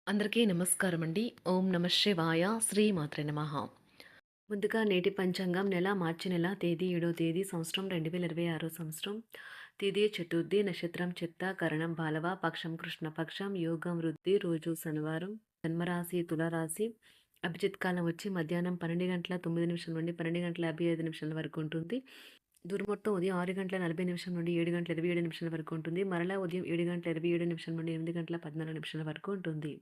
అందరికీ నమస్కారం అండి. ఓం నమ శివాయ. శ్రీమాత్రే నమః. ముందుగా నేటి పంచాంగం మార్చి నెల తేదీ 7వ తేదీ సంవత్సరం 2026 సంవత్సరం. తిథి చతుర్థి, నక్షత్రం చిత్త, కరణం బాలవ, పక్షం కృష్ణపక్షం, యోగం వృద్ధి, రోజు శనివారం, జన్మరాశి తులారాశి. అభిజిత్ కాలం వచ్చి మధ్యాహ్నం 12 గంటల 9 నిమిషాల నుండి 12 గంటల 55 నిమిషాల వరకు ఉంటుంది. దుర్ముహూర్తం ఉదయం 6 గంటల 40 నిమిషాల నుండి 7 గంటల 27 నిమిషాల వరకు ఉంటుంది. మరలా ఉదయం 7 గంటల 27 నిమిషాల నుండి 8 గంటల 14 నిమిషాల వరకు ఉంటుంది.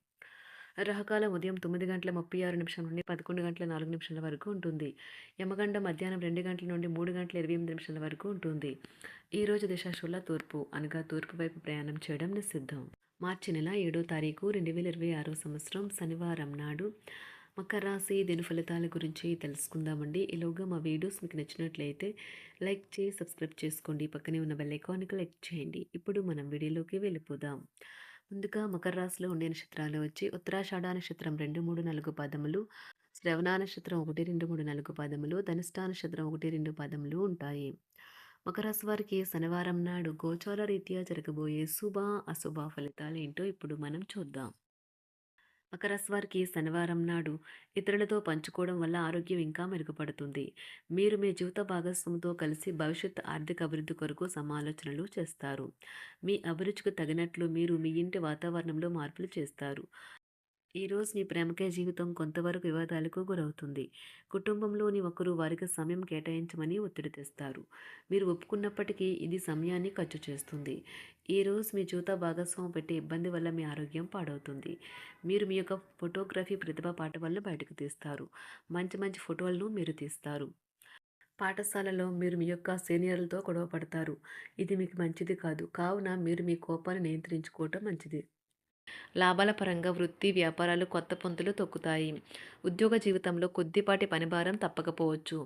రాహుకాలం ఉదయం 9 గంటల 36 నిమిషాల నుండి 11 గంటల 4 నిమిషాల వరకు ఉంటుంది. యమగండం మధ్యాహ్నం 2 గంటల నుండి 3 గంటల 28 నిమిషాల వరకు ఉంటుంది. ఈరోజు దిశాశూల తూర్పు అనగా తూర్పు వైపు ప్రయాణం చేయడం నిషిద్ధం. మార్చి నెల 7వ తారీఖు 2026 సంవత్సరం శనివారం నాడు మకర రాశి దిన ఫలితాల గురించి తెలుసుకుందామండి. ఈలోగా మా వీడియోస్ మీకు నచ్చినట్లయితే లైక్ చేసి సబ్స్క్రైబ్ చేసుకోండి. పక్కనే ఉన్న బెల్ ఐకాన్ని క్లిక్ చేయండి. ఇప్పుడు మనం వీడియోలోకి వెళ్ళిపోదాం. ముందుగా మకర రాశిలో ఉండే నక్షత్రాలు వచ్చి ఉత్తరాషాఢ నక్షత్రం 2, 3, 4 పాదములు, శ్రవణ నక్షత్రం 1, 2, 3, 4 పాదములు, ధనిష్ఠ నక్షత్రం 1, 2 పాదములు ఉంటాయి. మకర రాశి వారికి శనివారం నాడు గోచార రీత్యా జరగబోయే శుభ అశుభ ఫలితాలు ఏంటో ఇప్పుడు మనం చూద్దాం. మకర రాశి వారికి శనివారం నాడు ఇతరులతో పంచుకోవడం వల్ల ఆరోగ్యం ఇంకా మెరుగుపడుతుంది. మీరు మీ జీవిత భాగస్వామితో కలిసి భవిష్యత్ ఆర్థిక అభివృద్ధి కొరకు సమాలోచనలు చేస్తారు. మీ అభిరుచికి తగినట్లు మీరు మీ ఇంటి వాతావరణంలో మార్పులు చేస్తారు. ఈరోజు మీ ప్రేమకే జీవితం కొంతవరకు వివాదాలకు గురవుతుంది. కుటుంబంలోని ఒకరు వారికి సమయం కేటాయించమని ఒత్తిడి తెస్తారు. మీరు ఒప్పుకున్నప్పటికీ ఇది సమయాన్ని ఖర్చు చేస్తుంది. ఈరోజు మీ జీవిత భాగస్వామి పెట్టే ఇబ్బంది వల్ల మీ ఆరోగ్యం పాడవుతుంది. మీరు మీ యొక్క ఫోటోగ్రఫీ ప్రతిభ పాట వల్ల బయటకు తీస్తారు. మంచి మంచి ఫోటోలను మీరు తీస్తారు. పాఠశాలలో మీరు మీ యొక్క సీనియర్లతో గొడవ పడతారు. ఇది మీకు మంచిది కాదు. కావున మీరు మీ కోపాన్ని నియంత్రించుకోవటం మంచిది. లాభాల పరంగా వృత్తి, వ్యాపారాలు కొత్త పుంతలు తొక్కుతాయి. ఉద్యోగ జీవితంలో కొద్దిపాటి పనిభారం తప్పకపోవచ్చు.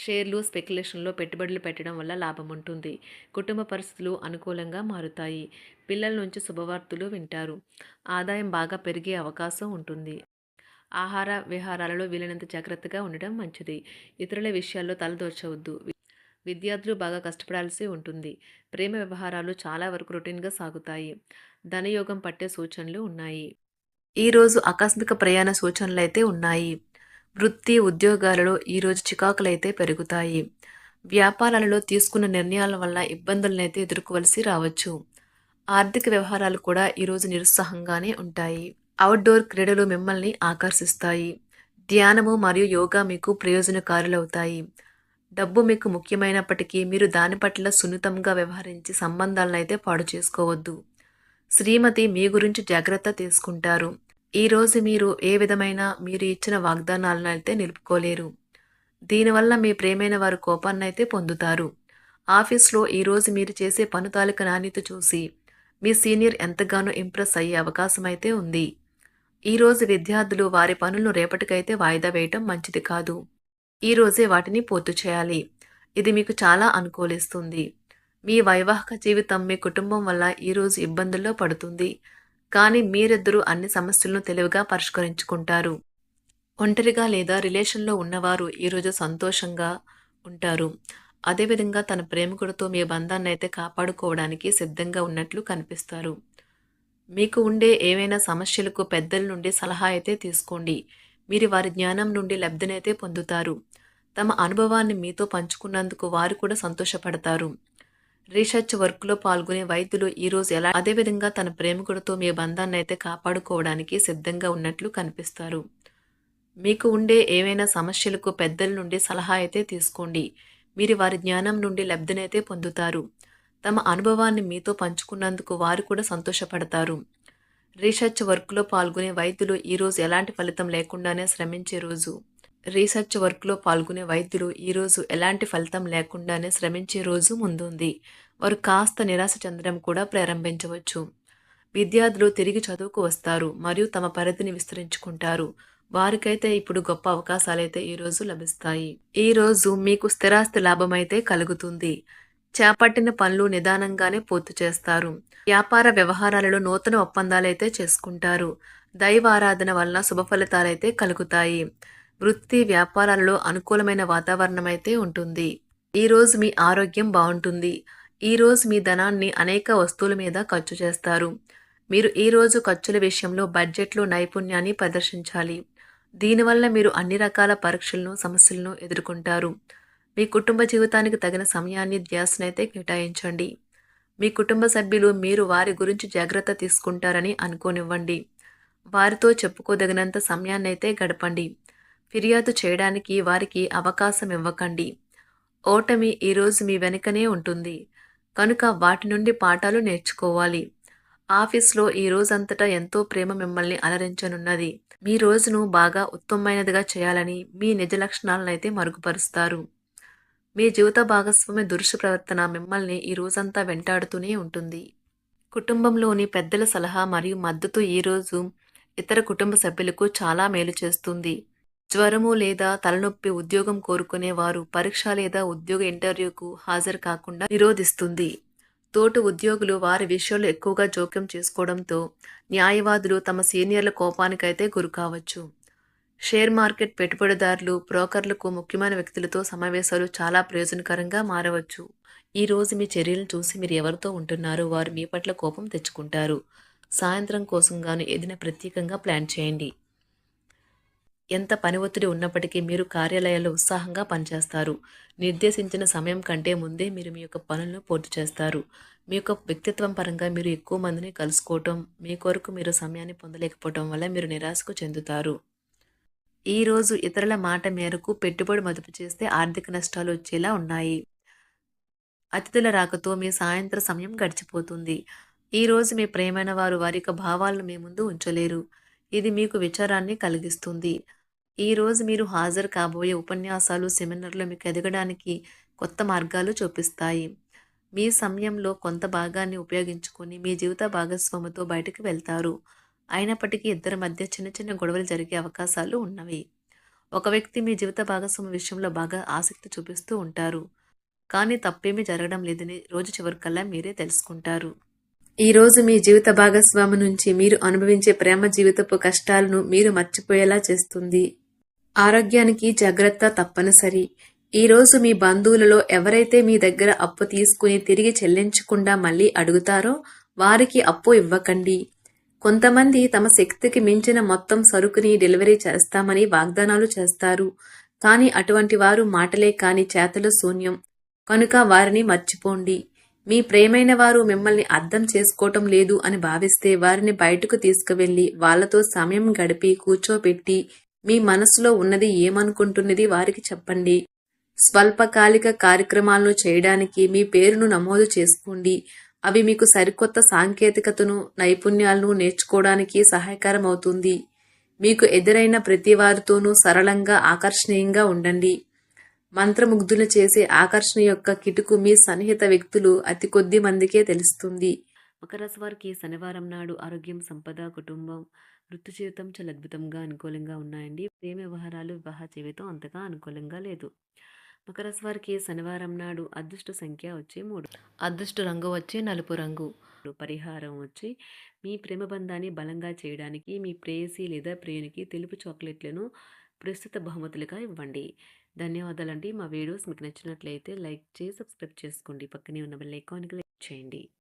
షేర్లు, స్పెక్యులేషన్లో పెట్టుబడులు పెట్టడం వల్ల లాభం ఉంటుంది. కుటుంబ పరిస్థితులు అనుకూలంగా మారుతాయి. పిల్లల నుంచి శుభవార్తలు వింటారు. ఆదాయం బాగా పెరిగే అవకాశం ఉంటుంది. ఆహార విహారాలలో వీలైనంత జాగ్రత్తగా ఉండడం మంచిది. ఇతరుల విషయాల్లో తలదూర్చవద్దు. విద్యార్థులు బాగా కష్టపడాల్సి ఉంటుంది. ప్రేమ వ్యవహారాలు చాలా వరకు రొటీన్గా సాగుతాయి. ధనయోగం పట్టే సూచనలు ఉన్నాయి. ఈరోజు ఆకస్మిక ప్రయాణ సూచనలైతే ఉన్నాయి. వృత్తి, ఉద్యోగాలలో ఈరోజు చికాకులైతే పెరుగుతాయి. వ్యాపారాలలో తీసుకున్న నిర్ణయాల వల్ల ఇబ్బందులనైతే ఎదుర్కోవలసి రావచ్చు. ఆర్థిక వ్యవహారాలు కూడా ఈరోజు నిరుత్సాహంగానే ఉంటాయి. అవుట్డోర్ క్రీడలు మిమ్మల్ని ఆకర్షిస్తాయి. ధ్యానము మరియు యోగా మీకు ప్రయోజనకారులవుతాయి. డబ్బు మీకు ముఖ్యమైనప్పటికీ మీరు దాని పట్ల సున్నితంగా వ్యవహరించి సంబంధాలను అయితే పాడు చేసుకోవద్దు. శ్రీమతి మీ గురించి జాగ్రత్త తీసుకుంటారు. ఈరోజు మీరు ఏ విధమైన మీరు ఇచ్చిన వాగ్దానాలను అయితే నిలుపుకోలేరు. దీనివల్ల మీ ప్రేమైన వారు కోపాన్నైతే పొందుతారు. ఆఫీస్లో ఈరోజు మీరు చేసే పను తాలూకు నాణ్యత చూసి మీ సీనియర్ ఎంతగానో ఇంప్రెస్ అయ్యే అవకాశం అయితే ఉంది. ఈరోజు విద్యార్థులు వారి పనులను రేపటికైతే వాయిదా వేయటం మంచిది కాదు. ఈరోజే వాటిని పూర్తి చేయాలి. ఇది మీకు చాలా అనుకూలిస్తుంది. మీ వైవాహిక జీవితం మీ కుటుంబం వల్ల ఈరోజు ఇబ్బందుల్లో పడుతుంది. కానీ మీరిద్దరూ అన్ని సమస్యలను తెలివిగా పరిష్కరించుకుంటారు. ఒంటరిగా లేదా రిలేషన్లో ఉన్నవారు ఈరోజు సంతోషంగా ఉంటారు. అదేవిధంగా తన ప్రేమికుడితో మీ బంధాన్ని అయితే కాపాడుకోవడానికి సిద్ధంగా ఉన్నట్లు కనిపిస్తారు. మీకు ఉండే ఏవైనా సమస్యలకు పెద్దల నుండి సలహా అయితే తీసుకోండి. మీరు వారి జ్ఞానం నుండి లబ్ధినైతే పొందుతారు. తమ అనుభవాన్ని మీతో పంచుకున్నందుకు వారు కూడా సంతోషపడతారు. రీసెర్చ్ వర్క్లో పాల్గొనే వైద్యులు ఈరోజు అదేవిధంగా తన ప్రేమికుడితో మీ బంధాన్ని అయితే కాపాడుకోవడానికి సిద్ధంగా ఉన్నట్లు కనిపిస్తారు. మీకు ఉండే ఏవైనా సమస్యలకు పెద్దల నుండి సలహా అయితే తీసుకోండి. మీరు వారి జ్ఞానం నుండి లబ్ధినైతే పొందుతారు. తమ అనుభవాన్ని మీతో పంచుకున్నందుకు వారు కూడా సంతోషపడతారు. రీసెర్చ్ వర్క్లో పాల్గొనే వైద్యులు ఈరోజు ఎలాంటి ఫలితం లేకుండానే శ్రమించే రోజు. రీసెర్చ్ వర్క్లో పాల్గొనే వైద్యులు ఈరోజు ఎలాంటి ఫలితం లేకుండానే శ్రమించే రోజు ముందుంది. వారు కాస్త నిరాశ చెందడం కూడా ప్రారంభించవచ్చు. విద్యార్థులు తిరిగి చదువుకు వస్తారు మరియు తమ పరిధిని విస్తరించుకుంటారు. వారికైతే ఇప్పుడు గొప్ప అవకాశాలైతే ఈరోజు లభిస్తాయి. ఈరోజు మీకు స్థిరాస్తి లాభమైతే కలుగుతుంది. చేపట్టిన పనులు నిదానంగానే పూర్తి చేస్తారు. వ్యాపార వ్యవహారాలలో నూతన ఒప్పందాలైతే చేసుకుంటారు. దైవ ఆరాధన వల్ల శుభ ఫలితాలైతే కలుగుతాయి. వృత్తి, వ్యాపారాలలో అనుకూలమైన వాతావరణం అయితే ఉంటుంది. ఈరోజు మీ ఆరోగ్యం బాగుంటుంది. ఈరోజు మీ ధనాన్ని అనేక వస్తువుల మీద ఖర్చు చేస్తారు. మీరు ఈరోజు ఖర్చుల విషయంలో బడ్జెట్లో నైపుణ్యాన్ని ప్రదర్శించాలి. దీనివల్ల మీరు అన్ని రకాల పరీక్షలను, సమస్యలను ఎదుర్కొంటారు. మీ కుటుంబ జీవితానికి తగిన సమయాన్ని, ధ్యాసనైతే కేటాయించండి. మీ కుటుంబ సభ్యులు మీరు వారి గురించి జాగ్రత్త తీసుకుంటారని అనుకోనివ్వండి. వారితో చెప్పుకోదగినంత సమయాన్నైతే గడపండి. ఫిర్యాదు చేయడానికి వారికి అవకాశం ఇవ్వకండి. ఓటమి ఈరోజు మీ వెనుకనే ఉంటుంది. కనుక వాటి నుండి పాఠాలు నేర్చుకోవాలి. ఆఫీస్‌లో ఈ రోజంతటా ఎంతో ప్రేమ మిమ్మల్ని అలరించనున్నది. మీ రోజును బాగా ఉత్తమమైనదిగా చేయాలని మీ నిజ లక్షణాలనైతే మరుగుపరుస్తారు. మీ జీవిత భాగస్వామి దురుసు ప్రవర్తన మిమ్మల్ని ఈ రోజంతా వెంటాడుతూనే ఉంటుంది. కుటుంబంలోని పెద్దల సలహా మరియు మద్దతు ఈరోజు ఇతర కుటుంబ సభ్యులకు చాలా మేలు చేస్తుంది. జ్వరము లేదా తలనొప్పి ఉద్యోగం కోరుకునేవారు పరీక్ష లేదా ఉద్యోగ ఇంటర్వ్యూకు హాజరు కాకుండా నిరోధిస్తుంది. తోటి ఉద్యోగులు వారి విషయాల్లో ఎక్కువగా జోక్యం చేసుకోవడంతో న్యాయవాదులు తమ సీనియర్ల కోపానికైతే గురికావచ్చు. షేర్ మార్కెట్ పెట్టుబడిదారులు, బ్రోకర్లకు ముఖ్యమైన వ్యక్తులతో సమావేశాలు చాలా ప్రయోజనకరంగా మారవచ్చు. ఈ రోజు మీ చర్యలను చూసి మీరు ఎవరితో ఉంటున్నారో వారు మీ పట్ల కోపం తెచ్చుకుంటారు. సాయంత్రం కోసం గాను ఏదైనా ప్రత్యేకంగా ప్లాన్ చేయండి. ఎంత పని ఒత్తిడి ఉన్నప్పటికీ మీరు కార్యాలయాల్లో ఉత్సాహంగా పనిచేస్తారు. నిర్దేశించిన సమయం కంటే ముందే మీరు మీ యొక్క పనులను పూర్తి చేస్తారు. మీ యొక్క వ్యక్తిత్వం పరంగా మీరు ఎక్కువ మందిని కలుసుకోవటం, మీ కొరకు మీరు సమయాన్ని పొందలేకపోవటం వల్ల మీరు నిరాశకు చెందుతారు. ఈరోజు ఇతరుల మాట మేరకు పెట్టుబడి మదుపు చేస్తే ఆర్థిక నష్టాలు వచ్చేలా ఉన్నాయి. అతిథుల రాకతో మీ సాయంత్ర సమయం గడిచిపోతుంది. ఈరోజు మీ ప్రియమైన వారు వారి యొక్క భావాలను మీ ముందు ఉంచలేరు. ఇది మీకు విచారాన్ని కలిగిస్తుంది. ఈరోజు మీరు హాజరు కాబోయే ఉపన్యాసాలు, సెమినార్లు మీకు ఎదగడానికి కొత్త మార్గాలు చూపిస్తాయి. మీ సమయంలో కొంత భాగాన్ని ఉపయోగించుకొని మీ జీవిత భాగస్వామితో బయటకు వెళ్తారు. అయినప్పటికీ ఇద్దరి మధ్య చిన్న చిన్న గొడవలు జరిగే అవకాశాలు ఉన్నవి. ఒక వ్యక్తి మీ జీవిత భాగస్వామి విషయంలో బాగా ఆసక్తి చూపిస్తూ ఉంటారు. కానీ తప్పేమీ జరగడం లేదని రోజు చివరికల్లా మీరే తెలుసుకుంటారు. ఈరోజు మీ జీవిత భాగస్వామి నుంచి మీరు అనుభవించే ప్రేమ జీవితపు కష్టాలను మీరు మర్చిపోయేలా చేస్తుంది. ఆరోగ్యానికి జాగ్రత్త తప్పనిసరి. ఈరోజు మీ బంధువులలో ఎవరైతే మీ దగ్గర అప్పు తీసుకుని తిరిగి చెల్లించకుండా మళ్ళీ అడుగుతారో వారికి అప్పు ఇవ్వకండి. కొంతమంది తమ శక్తికి మించిన మొత్తం సరుకుని డెలివరీ చేస్తామని వాగ్దానాలు చేస్తారు. కానీ అటువంటి వారు మాటలే కాని చేతలు శూన్యం. కనుక వారిని మర్చిపోండి. మీ ప్రియమైన వారు మిమ్మల్ని అర్థం చేసుకోవటం లేదు అని భావిస్తే వారిని బయటకు తీసుకువెళ్ళి వాళ్లతో సమయం గడిపి కూర్చోబెట్టి మీ మనసులో ఉన్నది ఏమనుకుంటున్నది వారికి చెప్పండి. స్వల్పకాలిక కార్యక్రమాలను చేయడానికి మీ పేరును నమోదు చేసుకోండి. అవి మీకు సరికొత్త సాంకేతికతను, నైపుణ్యాలను నేర్చుకోవడానికి సహాయకరం అవుతుంది. మీకు ఎదురైన ప్రతి వారితోనూ సరళంగా, ఆకర్షణీయంగా ఉండండి. మంత్రముగ్ధులు చేసే ఆకర్షణ యొక్క కిటుకు మీ సన్నిహిత వ్యక్తులు అతి కొద్ది మందికే తెలుస్తుంది. మకర రాశి వారికి శనివారం నాడు ఆరోగ్యం, సంపద, కుటుంబం, వృత్తి జీవితం చాలా అద్భుతంగా అనుకూలంగా ఉన్నాయండి. ప్రేమ వ్యవహారాలు, వివాహ జీవితం అంతగా అనుకూలంగా లేదు. మకర రాశి వారికి శనివారం నాడు అదృష్ట సంఖ్య వచ్చి 3, అదృష్ట రంగు వచ్చి నలుపు రంగు. పరిహారం వచ్చి మీ ప్రేమ బంధాన్ని బలంగా చేయడానికి మీ ప్రేయసి లేదా ప్రియునికి తెలుపు చాక్లెట్లను ప్రస్తుత బహుమతులుగా ఇవ్వండి. ధన్యవాదాలండి. మా వీడియోస్ మీకు నచ్చినట్లయితే లైక్ చేసి సబ్స్క్రైబ్ చేసుకోండి. పక్కనే ఉన్న బెల్ ఐకాన్కి క్లిక్ చేయండి.